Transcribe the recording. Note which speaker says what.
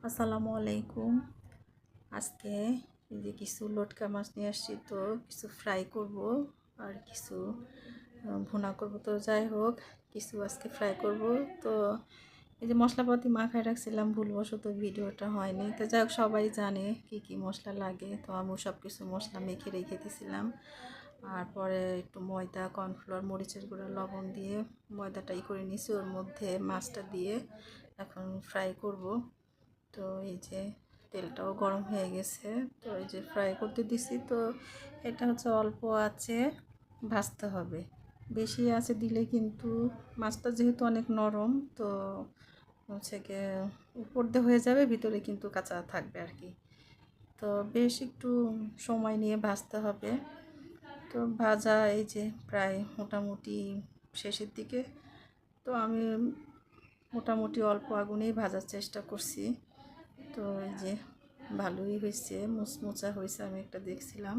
Speaker 1: আসসালামু আলাইকুম। আজকে এই যে কিছু লটকা মাছ নিয়ে আসছি, তো কিছু ফ্রাই করব আর কিছু ভুনা করব। তো যাই হোক, কিছু আজকে ফ্রাই করব। তো এই যে মশলাপাতি মাখায় রাখছিলাম, ভুলবশত ভিডিওটা হয়নি। তো যাই হোক, সবাই জানে কি কি মশলা লাগে, তো আমি সব কিছু মশলা মেখে রেখে দিয়েছিলাম। আর পরে একটু ময়দা, কর্নফ্লাওয়ার, মরিচের গুঁড়া, লবণ দিয়ে ময়দাটা করে নিয়েছি, ওর মধ্যে মাছটা দিয়ে এখন ফ্রাই করব। তো এই যে তেলটাও গরম হয়ে গেছে, তো এই যে ফ্রাই করতে দিছি। তো এটা হচ্ছে অল্প আছে ভাজতে হবে, বেশি আছে দিলে কিন্তু মাছটা যেহেতু অনেক নরম, তো হচ্ছে গিয়ে উপর দিয়ে হয়ে যাবে, ভিতরে কিন্তু কাঁচা থাকবে আর কি। তো বেশ একটু সময় নিয়ে ভাজতে হবে। তো ভাজা এই যে প্রায় মোটামুটি শেষের দিকে। তো আমি মোটামুটি অল্প আগুনেই ভাজার চেষ্টা করছি। তো এই যে ভালোই হয়েছে, মুচমুচা হয়েছে, আমি একটা দেখছিলাম।